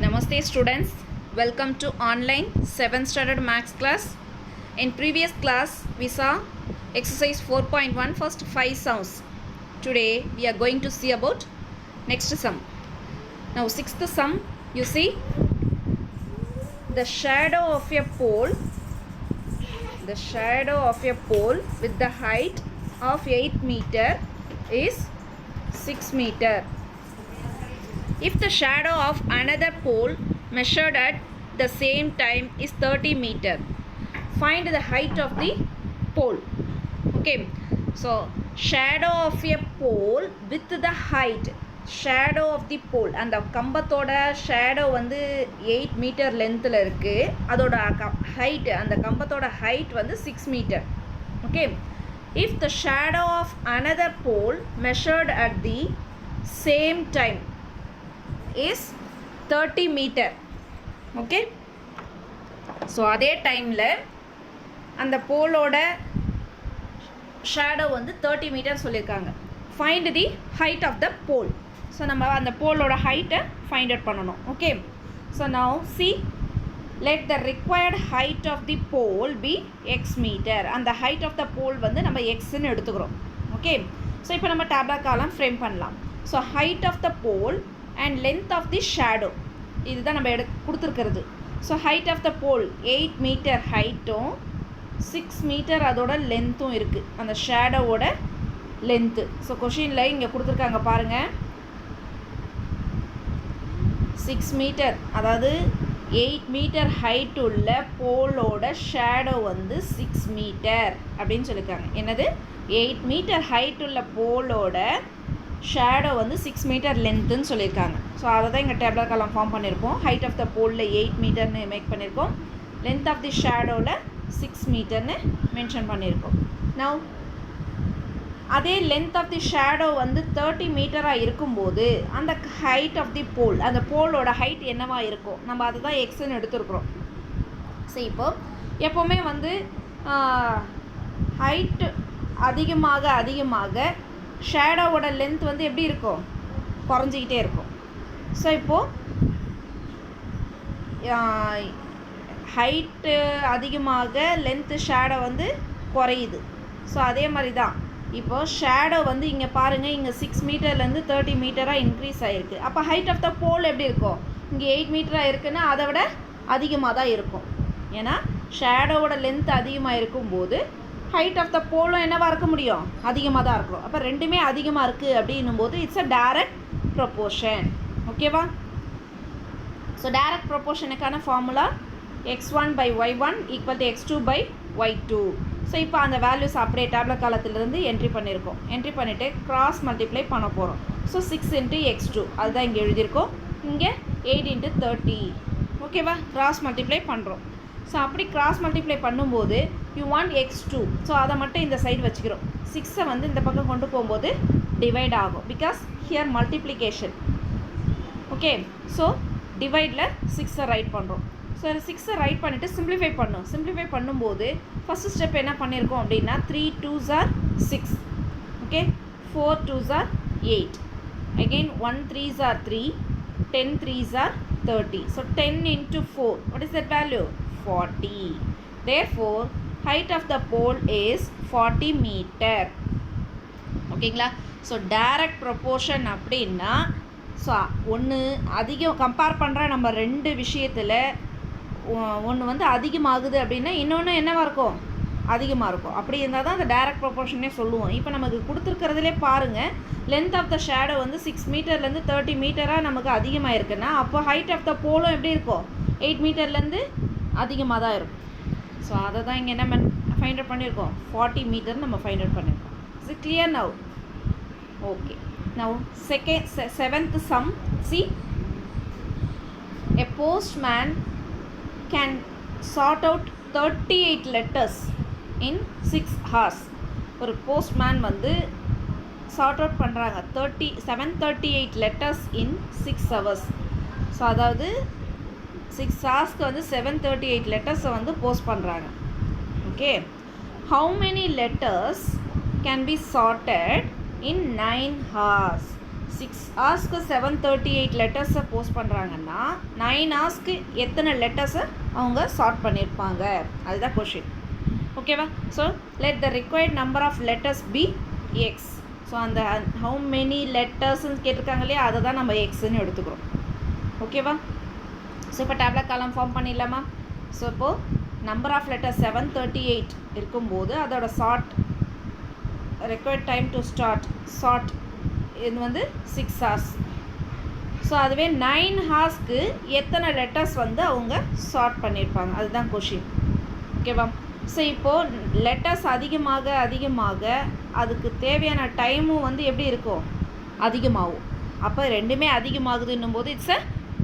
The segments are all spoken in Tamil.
Namaste students, welcome to online 7th standard maths class. In previous class we saw exercise 4.1 first 5 sums. Today we are going to see about next sum. Now 6th sum, you see the shadow of a pole with the height of 8 meter is 6 meter. If the shadow of another pole measured at the same time is 30 meter, find the height of the pole. Okay, so shadow of a pole with the height, shadow of the pole, and the கம்பத்தோட shadow வந்து 8 meter lengthல இருக்கு, அதோட height, அந்த கம்பத்தோட height வந்து 6 meter. Okay, if the shadow of another pole measured at the same time is 30 meter. Okay, so அதே டைமில் அந்த போலோட ஷேடோ வந்து 30 மீட்டர் சொல்லியிருக்காங்க. Find the height of the pole. So நம்ம அந்த போலோட ஹைட்டை ஃபைண்ட் அவுட் பண்ணணும். Okay, so now see let the required height of the pole be x meter. அந்த height of the pole வந்து நம்ம xன்னு எடுத்துக்கிறோம். ஓகே, ஸோ இப்போ நம்ம டேப்லெட் காலம் ஃப்ரேம் பண்ணலாம். So height of the pole and length of the shadow, இதுதான் நம்ம கொடுத்துருக்கிறது. So height of the pole 8 metre ஹைட்டும் 6 மீட்டர் அதோட லென்த்தும் இருக்குது, அந்த ஷேடோவோட லென்த்து. ஸோ கொஷினில் இங்கே கொடுத்துருக்காங்க பாருங்கள், 6 மீட்டர், அதாவது 8 மீட்டர் ஹைட் உள்ள போலோட ஷேடோ வந்து 6 மீட்டர் அப்படின்னு சொல்லியிருக்காங்க. என்னது, 8 மீட்டர் ஹைட் உள்ள போலோட ஷேடோ வந்து 6 மீட்டர் லென்த்துன்னு சொல்லியிருக்காங்க. ஸோ அதை தான் இங்கே டேப்லெட் காலம் ஃபார்ம் பண்ணியிருக்கோம். ஹைட் ஆஃப் த போலில் 8 மீட்டர்னு மேக் பண்ணியிருக்கோம், லென்த் ஆஃப் தி ஷேடோவில் 6 மீட்டர்னு மென்ஷன் பண்ணியிருக்கோம். நவ் அதே லென்த் ஆஃப் தி ஷேடோ வந்து 30 மீட்டராக இருக்கும்போது அந்த ஹைட் ஆஃப் தி போல், அந்த போலோட ஹைட் என்னவாக இருக்கும், நம்ம அதை தான் எக்ஸ்ன்னு எடுத்துருக்குறோம். ஸோ இப்போ எப்போவுமே வந்து ஹைட்டு அதிகமாக ஷேடோவோட லென்த் வந்து எப்படி இருக்கும், குறைஞ்சிக்கிட்டே இருக்கும். ஸோ இப்போது ஹைட்டு அதிகமாக லென்த்து ஷேடோ வந்து குறையுது. ஸோ அதே மாதிரி தான் இப்போது ஷேடோ வந்து இங்கே பாருங்கள், இங்கே 6 மீட்டர்லேருந்து 30 மீட்டராக இன்க்ரீஸ் ஆகிருக்கு. அப்போ ஹைட் ஆஃப் த போல் எப்படி இருக்கும், இங்கே 8 மீட்டராக இருக்குன்னா அதை விட அதிகமாக தான் இருக்கும். ஏன்னா ஷேடோவோட லென்த் அதிகமாக இருக்கும்போது ஹைட் ஆஃப் த போலும் என்னவாக இருக்க முடியும், அதிகமாக தான் இருக்கணும். அப்போ ரெண்டுமே அதிகமாக இருக்குது அப்படின்னும் போது இட்ஸ் அ டைரக்ட் ப்ரொப்போர்ஷன். ஓகேவா? ஸோ டைரக்ட் ப்ரொப்போர்ஷனுக்கான ஃபார்முலா x1/y1 = x2/y2. ஸோ இப்போ அந்த வேல்யூஸ் அப்படியே டேப்லெட் காலத்திலிருந்து என்ட்ரி பண்ணியிருக்கோம். என்ட்ரி பண்ணிவிட்டு கிராஸ் மல்டிப்ளை பண்ண போகிறோம். ஸோ 6 × x2 அதுதான் இங்கே எழுதியிருக்கோம், இங்கே 8 × 30. ஓகேவா? கிராஸ் மல்டிப்ளை பண்ணுறோம். ஸோ அப்படி கிராஸ் மல்டிப்ளை பண்ணும்போது யூ வாண்ட் x2, ஸோ அதை மட்டும் இந்த சைடு வச்சுக்கிறோம். 6ஐ வந்து இந்த பக்கம் கொண்டு போகும்போது டிவைட் ஆகும், because here multiplication. Okay, so டிவைடில் 6ஐ ரைட் பண்ணுறோம். ஸோ 6ஐ ரைட் பண்ணிவிட்டு சிம்பிளிஃபை பண்ணோம். சிம்பிளிஃபை பண்ணும்போது ஃபஸ்ட்டு ஸ்டெப் என்ன பண்ணியிருக்கோம் அப்படின்னா 3 2s are 6. ஓகே, 4 2s are 8. Again 1 3s are 3, 10 3s are 30. So 10 × 4, what is that value? 40. Therefore height of the pole is 40 meter. ஓகேங்களா? ஸோ டைரக்ட் ப்ரொப்போர்ஷன் அப்படின்னா, ஸோ ஒன்று அதிகம் கம்பேர் பண்ணுற நம்ம ரெண்டு விஷயத்தில் ஒன்று வந்து அதிகமாகுது அப்படின்னா இன்னொன்று என்னவாக இருக்கும், அதிகமாக இருக்கும். அப்படி இருந்தால் தான் அந்த டைரக்ட் ப்ரொப்போர்ஷனே சொல்லுவோம். இப்போ நமக்கு கொடுத்துருக்கிறதுலே பாருங்கள், லென்த் ஆஃப் த ஷேடோ வந்து 6 மீட்டர்லேருந்து 30 மீட்டராக நமக்கு அதிகமாக இருக்குன்னா அப்போ ஹைட் ஆஃப் த போலும் எப்படி இருக்கும், 8 மீட்டர்லேருந்து அதிகமாக தான் இருக்கும். ஸோ அதை தான் இங்கே என்ன ஃபைண்ட் அவுட் பண்ணியிருக்கோம், 40 மீட்டர் நம்ம ஃபைண்ட் அவுட் பண்ணியிருக்கோம். Is it clear now? Okay, now seventh sum. See, a postman can sort out 38 letters in 6 hours. ஒரு போஸ்ட்மேன் வந்து சார்ட் அவுட் பண்ணுறாங்க 738 letters in 6 hours. ஸோ அதாவது 6 ஹவர்ஸ்க்கு வந்து 738 லெட்டர்ஸை வந்து போஸ்ட் பண்ணுறாங்க. Okay, how many letters can be sorted in 9 hours? 6 ஹவர்ஸ்க்கு 738 லெட்டர்ஸை போஸ்ட் பண்ணுறாங்கன்னா 9 ஹவர்ஸ்க்கு எத்தனை லெட்டர்ஸை அவங்க சார்ட் பண்ணியிருப்பாங்க, அதுதான் கொஷின். ஓகேவா? So let the required number of letters be x. So அந்த ஹவு மெனி லெட்டர்ஸ்ன்னு கேட்டிருக்காங்க இல்லையா, அதை தான் நம்ம எக்ஸ்ன்னு எடுத்துக்கிறோம். ஓகேவா? ஸோ இப்போ டேப்லெட் காலம் ஃபார்ம் பண்ணிடலாமா? ஸோ இப்போது நம்பர் ஆஃப் லெட்டர் 738 இருக்கும்போது அதோட chart required time to chart இது வந்து 6 ஹார்ஸ். ஸோ அதுவே 9 ஹார்ஸ்க்கு எத்தனை லெட்டர்ஸ் வந்து அவங்க சார்ட் பண்ணியிருப்பாங்க, அதுதான் கொஷின். ஓகேவா? ஸோ இப்போது லெட்டர்ஸ் அதிகமாக அதுக்கு தேவையான டைமும் வந்து எப்படி இருக்கும், அதிகமாகும். அப்போ ரெண்டுமே அதிகமாகுதுன்னும் போது இட்ஸ் அ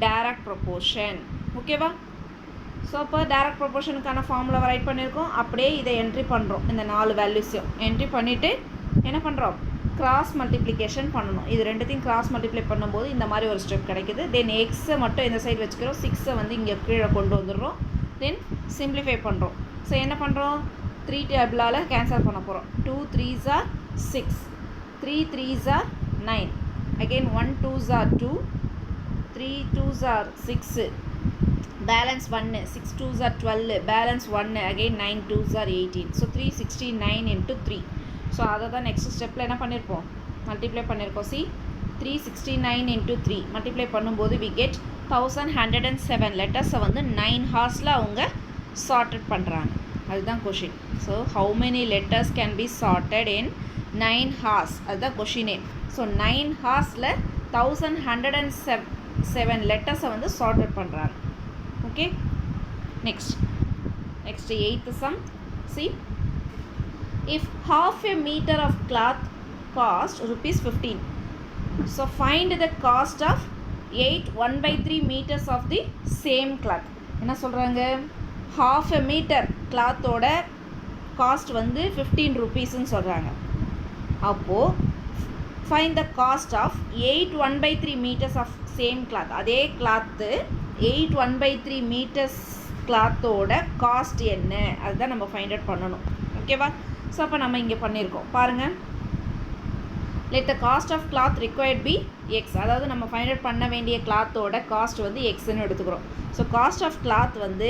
டைரக்ட் ப்ரொபோர்ஷன். ஓகேவா? ஸோ அப்போ டைரக்ட் ப்ரொபோர்ஷனுக்கான ஃபார்முலா ரைட் பண்ணியிருக்கோம். அப்படியே இதை என்ட்ரி பண்ணுறோம். இந்த 4 வேல்யூஸையும் என்ட்ரி பண்ணிவிட்டு என்ன பண்ணுறோம், கிராஸ் மல்டிப்ளிகேஷன் பண்ணணும். இது ரெண்டுத்தையும் கிராஸ் மல்டிப்ளை பண்ணும்போது இந்த மாதிரி ஒரு ஸ்டெப் கிடைக்குது. தென் எக்ஸை மட்டும் இந்த சைடு வச்சுக்கிறோம், 6 வந்து இங்கே கீழே கொண்டு வந்துடுறோம். தென் சிம்பிளிஃபை பண்ணுறோம். ஸோ என்ன பண்ணுறோம், 3 டேபிளால் கேன்சல் பண்ண போகிறோம். 2 3s are 6, 3 3s are 9, again 1 2s are 2, 3 2s are 6, balance 1, 6 2s are 12, balance 1, again 9 2s are 18. So 369 into 3. So அதை தான் நெக்ஸ்ட் ஸ்டெப்பில் என்ன பண்ணியிருப்போம், மல்டிப்ளை பண்ணியிருக்கோம். சி 369 into 3 மல்டிப்ளை பண்ணும்போது வி கெட் 1107 லெட்டர்ஸை வந்து 9 ஹார்ஸில் அவங்க சார்ட்டட் பண்ணுறாங்க, அதுதான் கொஷின். So how many letters can be charted in 9 hours, அதுதான் கொஷினே. ஸோ 9 ஹார்ஸில் 1107 லெட்டர்ஸை வந்து சார்ட்டட் பண்ணுறாங்க. Okay, next 8th sum. See, if half a meter of cloth cost rupees 15, so find the cost of 8 1/3 meters of the same cloth. என்ன சொல்கிறாங்க, half a meter cloth-ஓட காஸ்ட் வந்து 15 rupeesன்னு சொல்கிறாங்க. அப்போது find the cost of 8 1/3 meters of same cloth. அதே கிளாத்து 8 1/3 meters கிளாத்தோட காஸ்ட் என்ன, அதுதான் நம்ம ஃபைண்ட் அவுட் பண்ணணும். ஓகேவா? ஸோ அப்போ நம்ம இங்கே பண்ணியிருக்கோம் பாருங்கள். Let the cost of cloth required be x. அதாவது நம்ம ஃபைண்ட் அவுட் பண்ண வேண்டிய கிளாத்தோட காஸ்ட் வந்து எக்ஸ்ன்னு எடுத்துக்கிறோம். ஸோ காஸ்ட் ஆஃப் கிளாத் வந்து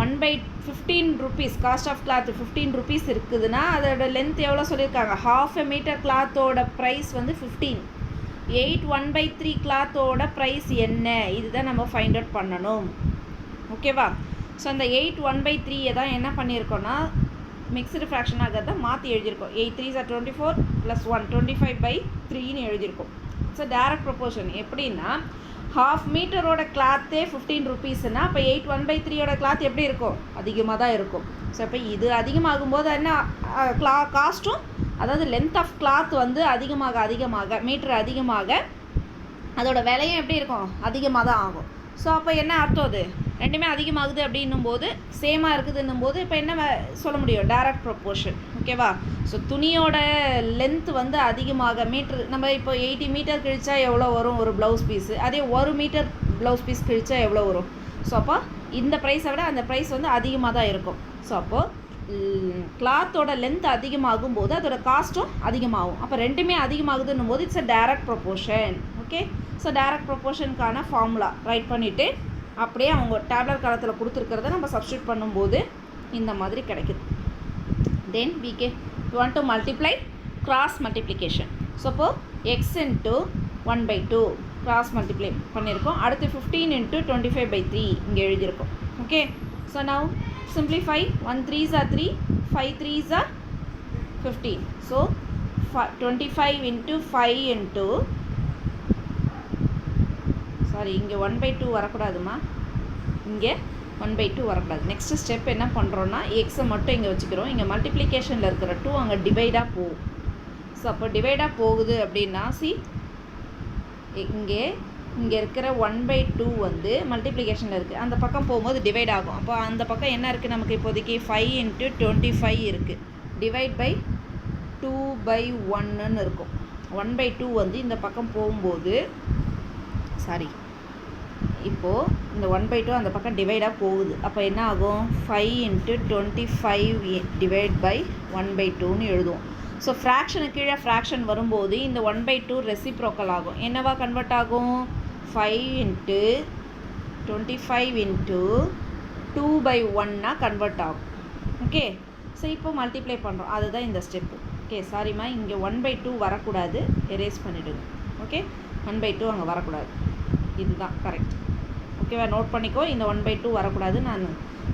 1/15 rupees. Cost of cloth 15 rupees இருக்குதுன்னா அதோட லென்த் எவ்வளோ சொல்லியிருக்காங்க, half a meter கிளாத்தோட ப்ரைஸ் வந்து 15. 8 1/3 கிளாத்தோட ப்ரைஸ் என்ன, இதுதான் நம்ம ஃபைண்ட் அவுட் பண்ணணும். ஓகேவா? ஸோ அந்த 8 1/3 தான் என்ன பண்ணியிருக்கோன்னா மிக்ஸ்டு ஃப்ராக்ஷன் ஆகிறத மாற்றி எழுதியிருக்கோம். 8 3s are 24 + 1 25/3ன்னு எழுதியிருக்கோம். ஸோ டைரக்ட் ப்ரொபோர்ஷன் எப்படின்னா, ஹாஃப் மீட்டரோட கிளாத்தே 15 rupeesனா அப்போ 8 1/3யோட கிளாத் எப்படி இருக்கும், அதிகமாக தான் இருக்கும். ஸோ இப்போ இது அதிகமாகும்போது என்ன காஸ்ட்டும், அதாவது லென்த் ஆஃப் கிளாத் வந்து அதிகமாக மீட்டர் அதிகமாக அதோட விலையும் எப்படி இருக்கும், அதிகமாக தான் ஆகும். ஸோ அப்போ என்ன அர்த்தம், அது ரெண்டுமே அதிகமாகுது அப்படின்னும் போது சேமாக இருக்குதுன்னும் போது இப்போ என்ன சொல்ல முடியும், டைரக்ட் ப்ரொபோர்ஷன். ஓகேவா? ஸோ துணியோட லென்த் வந்து அதிகமாக மீட்ரு, நம்ம இப்போ 80 மீட்டர் கிழிச்சா எவ்வளோ வரும் ஒரு ப்ளவுஸ் பீஸு, அதே 1 மீட்டர் ப்ளவுஸ் பீஸ் கிழிச்சா எவ்வளோ வரும். ஸோ அப்போ இந்த ப்ரைஸை விட அந்த ப்ரைஸ் வந்து அதிகமாக தான் இருக்கும். ஸோ அப்போது கிளாத்தோட லென்த் அதிகமாகும் போது அதோட காஸ்ட்டும் அதிகமாகும். அப்போ ரெண்டுமே அதிகமாகுதுன்னும் போது it's a direct proportion. Okay, so direct ப்ரொபோர்ஷனுக்கான ஃபார்முலா ரைட் பண்ணிவிட்டு அப்படியே அவங்க டேப்லெட் காலத்தில் கொடுத்துருக்கிறத நம்ம சப்ஸ்டியூட் பண்ணும்போது இந்த மாதிரி கிடைக்குது. தென் we want to multiply cross multiplication. So அப்போது எக்ஸ் இன்ட்டு 1/2 கிராஸ் மல்டிப்ளை பண்ணியிருக்கோம். அடுத்து 15 into 25/3 இங்கே எழுதியிருக்கோம். Okay, so now simplify. 1 3s are 3, 5 3s are 15. So 25 into 5 into இங்கே 1/2 வரக்கூடாதுமா, இங்கே 1/2 வரக்கூடாது. நெக்ஸ்ட் ஸ்டெப் என்ன பண்ணுறோன்னா, எக்ஸை மட்டும் இங்கே வச்சுக்கிறோம். இங்கே மல்டிப்ளிகேஷனில் இருக்கிற 2 அங்கே டிவைடாக போகும். ஸோ அப்போ டிவைடாக போகுது அப்படின்னா இங்கே இருக்கிற 1/2 வந்து மல்டிப்ளிகேஷனில் இருக்குது, அந்த பக்கம் போகும்போது டிவைட் ஆகும். அப்போ அந்த பக்கம் என்ன இருக்குது நமக்கு இப்போதைக்கு 5 into 25 இருக்குது, டிவைட் பை 2/1ன்னு இருக்கும். 1/2 வந்து இந்த பக்கம் போகும்போது இப்போது இந்த 1/2 அந்த பக்கம் டிவைடாக போகுது. அப்போ என்ன ஆகும், 5 into 25 டிவைட் பை 1/2ன்னு எழுதுவோம். ஸோ ஃப்ராக்ஷனுக்கு கீழே ஃப்ராக்ஷன் வரும்போது இந்த 1/2 ரெசிப்ரோக்கல் ஆகும். என்னவா கன்வெர்ட் ஆகும்? 5 இன்ட்டு 25 இன்ட்டு 2/1 கன்வெர்ட் ஆகும். ஓகே, ஸோ இப்போ மல்டிப்ளை பண்ணுறோம். அதுதான் இந்த ஸ்டெப்பு. ஓகே, சாரிம்மா, இங்கே 1/2 வரக்கூடாது, எரேஸ் பண்ணிவிடுங்க. ஓகே, 1/2 அங்கே வரக்கூடாது, இதுதான் கரெக்ட். ஓகேவா, நோட் பண்ணிக்கோ, இந்த 1/2 வரக்கூடாது, நான்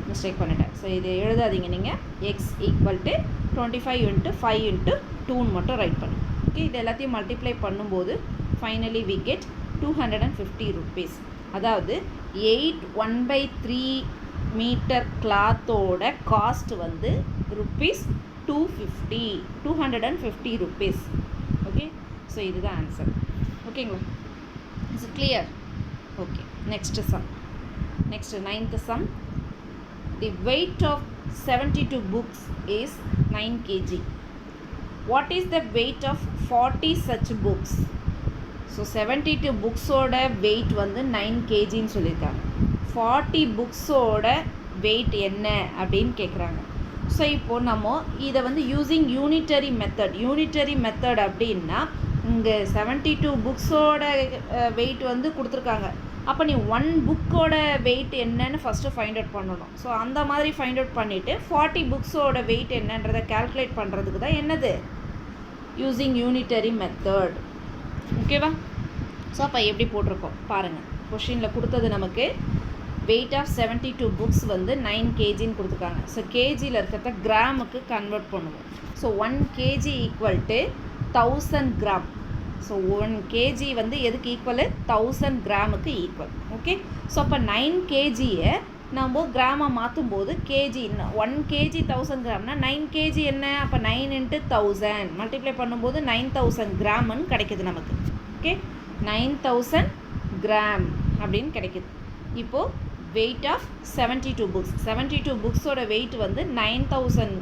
மிஸ்டேக் பண்ணிட்டேன். ஸோ இது எழுதாதீங்க நீங்கள். X equal to 25 into 5 into 2ன்னு மட்டும் ரைட் பண்ணுங்க. ஓகே, இது எல்லாத்தையும் மல்டிப்ளை பண்ணும்போது ஃபைனலி வி கெட் 250 rupees. அதாவது 8 1/3 மீட்டர் கிளாத்தோட காஸ்ட் வந்து rupees 250 rupees. ஓகே, ஸோ இதுதான் ஆன்சர். ஓகேங்களா, it's clear? Okay, next sum. Next 9th sum. The weight of 72 books is 9 kg. What is the weight of 40 such books? So 72 புக்ஸோட வெயிட் வந்து 9 kgன்னு சொல்லியிருக்காங்க. 40 புக்ஸோட வெயிட் என்ன அப்படின்னு கேட்குறாங்க. ஸோ இப்போது நம்ம இதை வந்து யூஸிங் யூனிட்டரி மெத்தட் அப்படின்னா இங்கே 72 புக்ஸோட வெயிட் வந்து கொடுத்துருக்காங்க. அப்போ நீ 1 புக்கோட வெயிட் என்னன்னு ஃபஸ்ட்டு ஃபைண்ட் அவுட் பண்ணணும். ஸோ அந்த மாதிரி ஃபைண்ட் அவுட் பண்ணிவிட்டு 40 புக்ஸோட வெயிட் என்னன்றதை கால்குலேட் பண்ணுறதுக்கு தான் என்னது யூஸிங் யூனிட்டரி மெத்தட். ஓகேவா, ஸோ அப்போ எப்படி போட்டிருக்கோம் பாருங்கள். கொஷினில் கொடுத்தது நமக்கு வெயிட் ஆஃப் 72 புக்ஸ் வந்து 9 kgன்னு கொடுத்துருக்காங்க. ஸோ கேஜியில் இருக்கிறத கிராமுக்கு கன்வெர்ட் பண்ணுவோம். So 1 kg equal to 1000 gram. So 1 kg வந்து எதுக்கு ஈக்குவலு? 1000 கிராமுக்கு ஈக்குவல். ஓகே, ஸோ அப்போ 9 kgயை நம்ம கிராமாக மாற்றும் போது கேஜி 1 kg 1000 கிராம்னா 9 kg என்ன? அப்போ 9 இன்ட்டு 1000 மல்டிப்ளை பண்ணும்போது 9000 கிராம்னு கிடைக்கிது நமக்கு. ஓகே, 9000 கிராம் அப்படின்னு கிடைக்கிது. இப்போது வெயிட் ஆஃப் 72 புக்ஸ், 72 புக்ஸோட வெயிட் வந்து 9000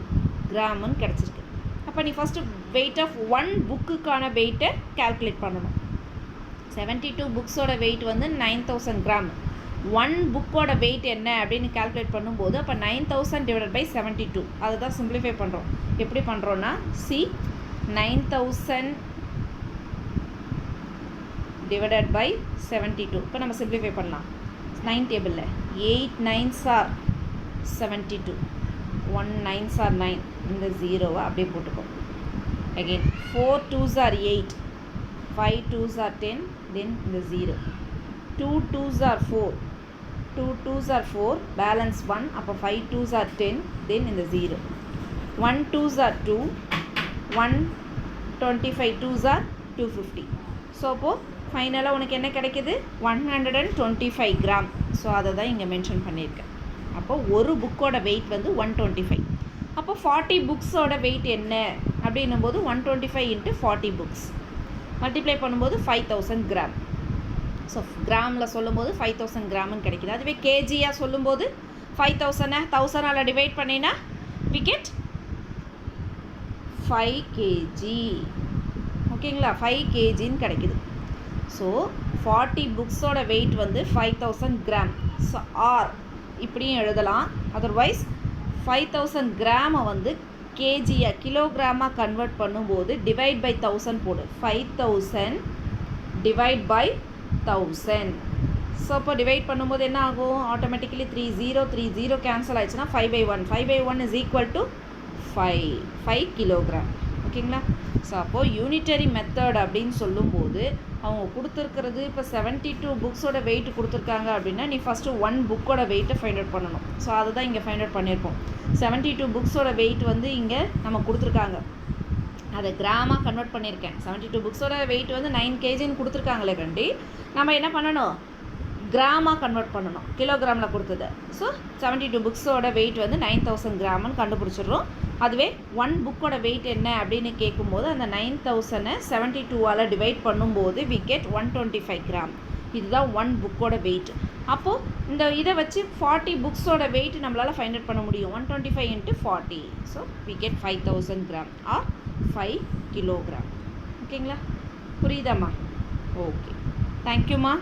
கிராம்னு கிடச்சிருக்கு. அப்போ நீ ஃபஸ்ட்டு வெயிட் ஆஃப் 1 புக்குக்கான வெயிட்டை கால்குலேட் பண்ணணும். 72 புக்ஸோட வெயிட் வந்து 9000 கிராம். 1 புக்கோட வெயிட் என்ன அப்படின்னு கால்குலேட் பண்ணும்போது அப்போ 9000 டிவைடட் பை 72, அதை தான் சிம்பிளிஃபை பண்ணுறோம். எப்படி பண்ணுறோன்னா சி 9000 டிவைடட் பை 72. இப்போ நம்ம சிம்பிளிஃபை பண்ணலாம். 9 டேபிளில் 8 9s are 72, 1 9s are 9, இந்த 0வை அப்படியே போட்டுக்கோம். Again 4 2s are 8, 5 2s are 10, then இந்த 0, 2 2s are 4, 2 2s are 4, balance 1, அப்போ 5 2s are 10, தென் இந்த 0, 1 2s are 2, 1 25 2s are 250. So அப்போது ஃபைனலாக உனக்கு என்ன கிடைக்கிது? 125 கிராம். ஸோ அதை தான் இங்கே மென்ஷன் பண்ணியிருக்கேன். அப்போது ஒரு புக்கோட வெயிட் வந்து 125. அப்போ 40 புக்ஸோட வெயிட் என்ன அப்படின்னும் போது 125 இன்ட்டு 40 புக்ஸ் மல்டிப்ளை பண்ணும்போது 5000 கிராம். ஸோ கிராமில் சொல்லும்போது 5000 கிராம்னு கிடைக்கிது. அதுவே கேஜியாக சொல்லும்போது 5000 1000ஆல் டிவைட் பண்ணினா we get 5 kg. ஓகேங்களா, 5 kgன்னு கிடைக்கிது. ஸோ 40 புக்ஸோட வெயிட் வந்து 5000 கிராம். ஸோ ஆர் இப்படியும் எழுதலாம். அதர்வைஸ் 5000 கிராமை வந்து கேஜியாக கிலோகிராமாக கன்வெர்ட் பண்ணும்போது டிவைட் பை 1000 போடு. 5000 டிவைட் பை 1000. ஸோ அப்போ டிவைட் பண்ணும்போது என்ன ஆகும்? ஆட்டோமேட்டிக்கலி 3 0 கேன்சல் ஆயிடுச்சுன்னா 5/1. 5/1 இஸ் ஈக்குவல் டு 5 கிலோகிராம். ஓகேங்களா, ஸோ அப்போது யூனிட்டரி மெத்தட் அப்படின்னு சொல்லும்போது அவங்க கொடுத்துருக்கிறது இப்போ 72 புக்ஸோட வெயிட் கொடுத்துருக்காங்க அப்படின்னா நீ ஃபஸ்ட்டு 1 புக்கோட வெயிட்டை ஃபைண்ட் அவுட் பண்ணணும். ஸோ அதை தான் இங்கே ஃபைண்ட் அவுட் பண்ணியிருப்போம். 72 புக்ஸோட வெயிட் வந்து இங்கே நம்ம கொடுத்துருக்காங்க, அதை கிராமாக கன்வெர்ட் பண்ணியிருக்கேன். 72 புக்ஸோட வெயிட் வந்து 9 kgன்னு கொடுத்துருக்காங்களே கண்டி, நம்ம என்ன பண்ணணும்? கிராமாக கன்வெர்ட் பண்ணணும், கிலோகிராமில் கொடுத்தது. ஸோ 72 புக்ஸோட வெயிட் வந்து 9000 கிராம்னு கண்டுபிடிச்சிடுறோம். அதுவே 1 புக்கோட வெயிட் என்ன அப்படின்னு கேட்கும்போது அந்த 9000 72ஆல் டிவைட் பண்ணும்போது we get 125 கிராம். இதுதான் 1 புக்கோட வெயிட். அப்போது இந்த இதை வச்சு 40 புக்ஸோட வெயிட் நம்மளால் ஃபைண்ட் அவுட் பண்ண முடியும். 125 into 40, so we get 5000 gram R 5 kilogram. ஓகேங்களா, புரியுதாம்மா? ஓகே, தேங்க்யூம்மா.